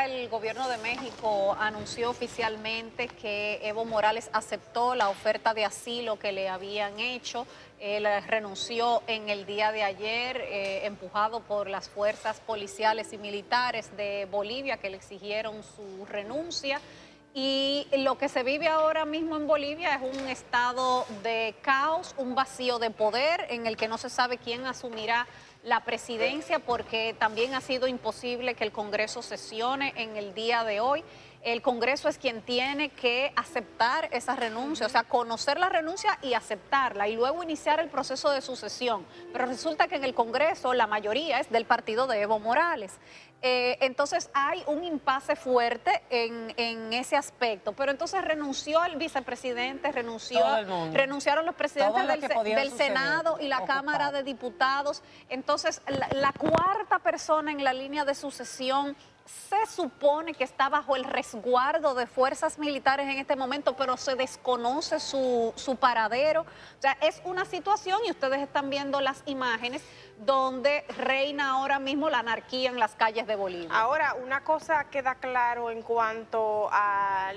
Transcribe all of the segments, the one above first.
ya el gobierno de México anunció oficialmente que Evo Morales aceptó la oferta de asilo que le habían hecho. Él renunció en el día de ayer, empujado por las fuerzas policiales y militares de Bolivia que le exigieron su renuncia. Y lo que se vive ahora mismo en Bolivia es un estado de caos, un vacío de poder en el que no se sabe quién asumirá la presidencia, porque también ha sido imposible que el Congreso sesione en el día de hoy. El Congreso es quien tiene que aceptar esa renuncia, o sea, conocer la renuncia y aceptarla y luego iniciar el proceso de sucesión. Pero resulta que en el Congreso la mayoría es del partido de Evo Morales. Entonces hay un impasse fuerte en ese aspecto. Pero entonces renunció el vicepresidente, renunciaron los presidentes del Senado y la Cámara de Diputados. Entonces la cuarta persona en la línea de sucesión se supone que está bajo el resguardo de fuerzas militares en este momento, pero se desconoce su paradero. O sea, es una situación, y ustedes están viendo las imágenes, donde reina ahora mismo la anarquía en las calles de Bolivia. Ahora, una cosa queda claro en cuanto a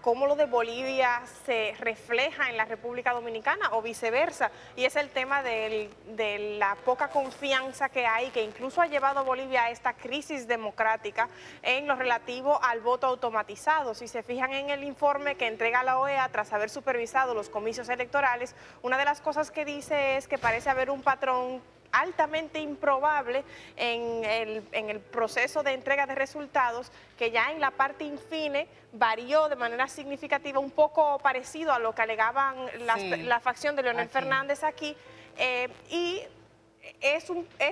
cómo lo de Bolivia se refleja en la República Dominicana o viceversa, y es el tema de la poca confianza que hay, que incluso ha llevado a Bolivia a esta crisis democrática en lo relativo al voto automatizado. Si se fijan en el informe que entrega la OEA tras haber supervisado los comicios electorales, una de las cosas que dice es que parece haber un patrón altamente improbable en el proceso de entrega de resultados, que ya en la parte infine varió de manera significativa, un poco parecido a lo que alegaban la facción de Leonel Fernández aquí, y es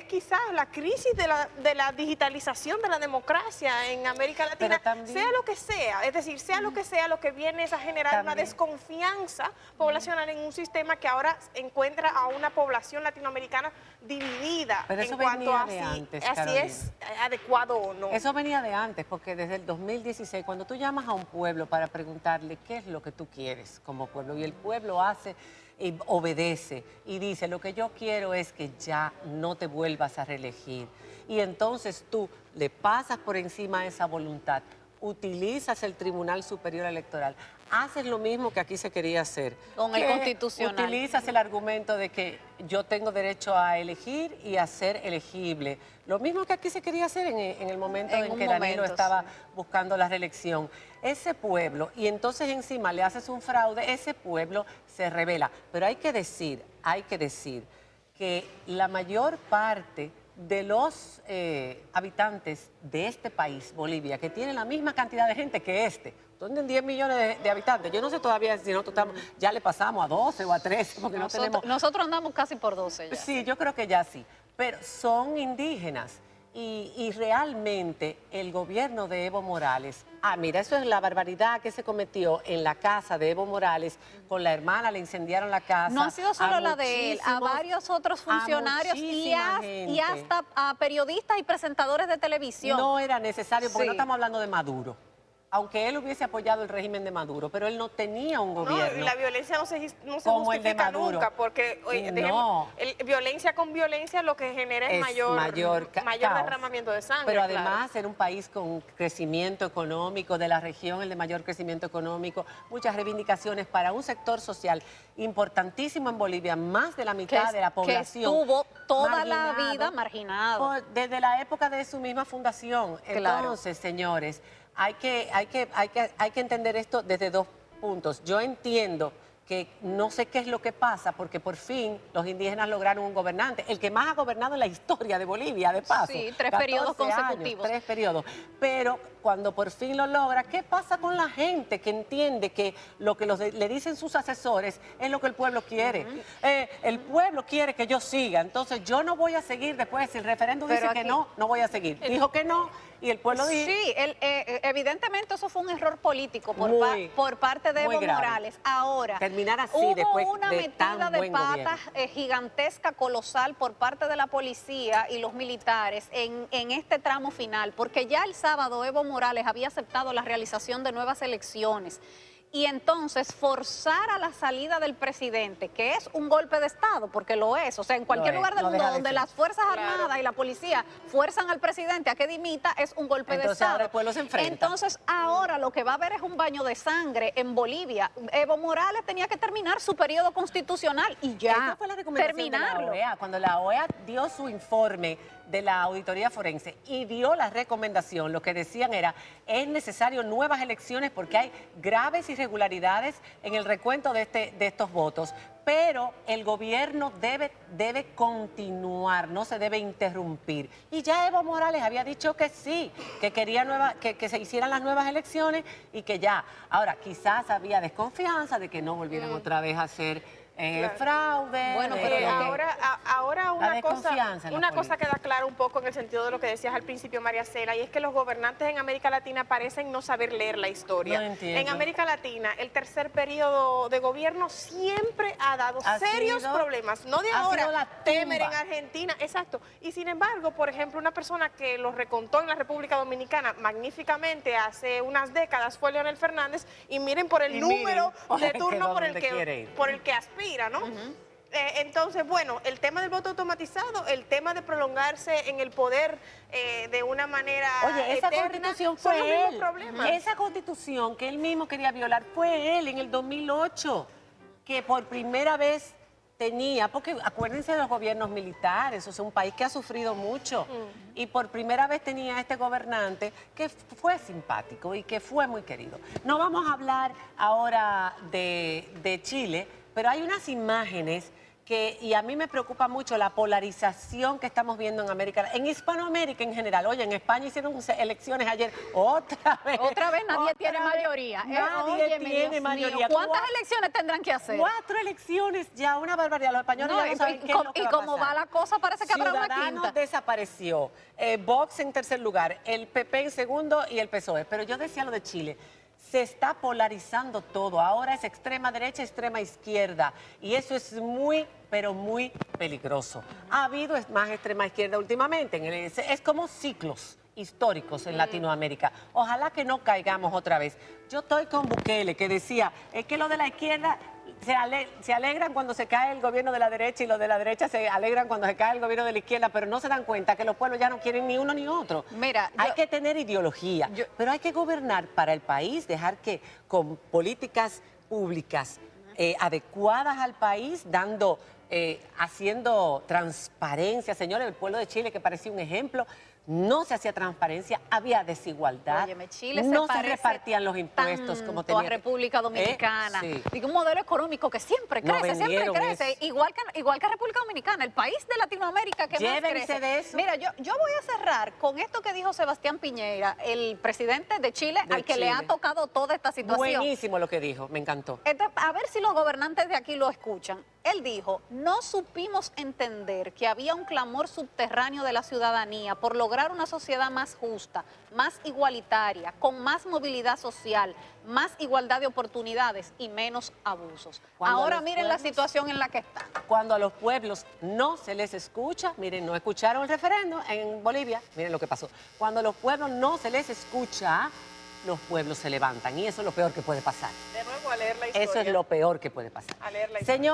quizás la crisis de la digitalización de la democracia en América Latina, sea lo que sea, es decir, sea lo que sea, lo que viene es a generar una desconfianza poblacional en un sistema que ahora encuentra a una población latinoamericana dividida en cuanto a si es adecuado o no. Eso venía de antes, porque desde el 2016, cuando tú llamas a un pueblo para preguntarle qué es lo que tú quieres como pueblo, y el pueblo hace y obedece y dice, lo que yo quiero es que ya no te vuelvas a reelegir. Y entonces tú le pasas por encima esa voluntad, utilizas el Tribunal Superior Electoral, haces lo mismo que aquí se quería hacer. Con el Constitucional. Utilizas el argumento de que yo tengo derecho a elegir y a ser elegible. Lo mismo que aquí se quería hacer en el momento en que Danilo estaba buscando la reelección. Ese pueblo, y entonces encima le haces un fraude, ese pueblo se rebela. Pero hay que decir que la mayor parte de los habitantes de este país, Bolivia, que tiene la misma cantidad de gente que tienen 10 millones de habitantes. Yo no sé todavía si nosotros ya le pasamos a 12 o a 13, porque nosotros andamos casi por 12 ya. Sí, yo creo que ya sí, pero son indígenas. Y realmente el gobierno de Evo Morales, mira, eso es la barbaridad que se cometió en la casa de Evo Morales, con la hermana le incendiaron la casa. No ha sido solo la de él, a varios otros funcionarios y hasta a periodistas y presentadores de televisión. No era necesario, porque no estamos hablando de Maduro. Aunque él hubiese apoyado el régimen de Maduro, pero él no tenía un gobierno. No, la violencia no se justifica nunca, porque violencia con violencia lo que genera es mayor derramamiento de sangre. Pero además era un país con crecimiento económico, de la región el de mayor crecimiento económico, muchas reivindicaciones para un sector social importantísimo en Bolivia, más de la mitad de la población. Que estuvo toda la vida marginado. Desde la época de su misma fundación. Entonces, señores, hay que entender esto desde dos puntos. Yo entiendo que no sé qué es lo que pasa, porque por fin los indígenas lograron un gobernante, el que más ha gobernado en la historia de Bolivia, de paso. Sí, 3 periodos consecutivos. 3 periodos. Pero cuando por fin lo logra, ¿qué pasa con la gente que entiende que lo que le dicen sus asesores es lo que el pueblo quiere? El pueblo quiere que yo siga, entonces yo no voy a seguir después. Si el referéndum dice que no, no voy a seguir. Dijo que no, y el pueblo dijo... Sí, evidentemente eso fue un error político por parte de Evo Morales. Ahora, terminar así hubo después una de metida tan de buen patas gigantesca, colosal, por parte de la policía y los militares en este tramo final, porque ya el sábado Evo Morales había aceptado la realización de nuevas elecciones. y entonces forzar a la salida del presidente, que es un golpe de Estado, porque lo es. O sea, en cualquier lugar del mundo donde las Fuerzas Armadas y la policía fuerzan al presidente a que dimita, es un golpe de Estado. Ahora el pueblo se enfrenta. Entonces, ahora lo que va a haber es un baño de sangre en Bolivia. Evo Morales tenía que terminar su periodo constitucional y ya. Esa fue la recomendación de la OEA. Cuando la OEA dio su informe de la auditoría forense y dio la recomendación, lo que decían era, es necesario nuevas elecciones porque hay graves irregularidades en el recuento de estos votos, pero el gobierno debe continuar, no se debe interrumpir. Y ya Evo Morales había dicho que sí, que quería que se hicieran las nuevas elecciones y que ya. Ahora, quizás había desconfianza de que no volvieran otra vez a hacer fraude. Bueno, pero ahora una cosa queda clara un poco en el sentido de lo que decías al principio, María Cela, y es que los gobernantes en América Latina parecen no saber leer la historia. No entiendo. En América Latina, el tercer periodo de gobierno siempre ha dado serios problemas. No de ahora, Temer en Argentina, exacto. Y sin embargo, por ejemplo, una persona que lo recontó en la República Dominicana magníficamente hace unas décadas fue Leonel Fernández, y miren por el número de turno por el que aspira, ¿no? Entonces, bueno, el tema del voto automatizado, el tema de prolongarse en el poder de una manera Oye, esa eterna, constitución son fue los mismos problemas. Esa constitución que él mismo quería violar fue él en el 2008, que por primera vez tenía, porque acuérdense de los gobiernos militares, o sea, un país que ha sufrido mucho, y por primera vez tenía este gobernante que fue simpático y que fue muy querido. No vamos a hablar ahora de Chile, pero hay unas imágenes y a mí me preocupa mucho la polarización que estamos viendo en América, en Hispanoamérica en general. Oye, en España hicieron elecciones ayer, otra vez. Otra vez nadie tiene mayoría. Nadie tiene mayoría. ¿Cuántas elecciones tendrán que hacer? 4 elecciones ya, una barbaridad. Los españoles ya no saben qué es lo que va a como pasar. va la cosa, parece que habrá una quinta. Ciudadanos desapareció, Vox en tercer lugar, el PP en segundo y el PSOE. Pero yo decía lo de Chile. Se está polarizando todo. Ahora es extrema derecha, extrema izquierda. Y eso es muy, pero muy peligroso. Ha habido más extrema izquierda últimamente. Es como ciclos históricos en Latinoamérica. Ojalá que no caigamos otra vez. Yo estoy con Bukele, que decía, es que lo de la izquierda se alegran cuando se cae el gobierno de la derecha y los de la derecha se alegran cuando se cae el gobierno de la izquierda, pero no se dan cuenta que los pueblos ya no quieren ni uno ni otro. Mira, hay que tener ideología, pero hay que gobernar para el país, dejar que con políticas públicas adecuadas al país, haciendo transparencia. Señores, el pueblo de Chile, que parecía un ejemplo, no se hacía transparencia, había desigualdad. Óyeme, Chile no se repartían los impuestos como tenía. A República Dominicana. Sí. Y un modelo económico que siempre crece, siempre crece. Igual que República Dominicana, el país de Latinoamérica que más crece. De eso. Mira, yo voy a cerrar con esto que dijo Sebastián Piñera, el presidente de Chile, al que le ha tocado toda esta situación. Buenísimo lo que dijo, me encantó. Entonces, a ver si los gobernantes de aquí lo escuchan. Él dijo, no supimos entender que había un clamor subterráneo de la ciudadanía por lograr una sociedad más justa, más igualitaria, con más movilidad social, más igualdad de oportunidades y menos abusos. Ahora miren la situación en la que están. Cuando a los pueblos no se les escucha, miren, no escucharon el referendo en Bolivia, miren lo que pasó. Cuando a los pueblos no se les escucha, los pueblos se levantan y eso es lo peor que puede pasar. De nuevo a leer la historia. Eso es lo peor que puede pasar. A leer la historia. Señor.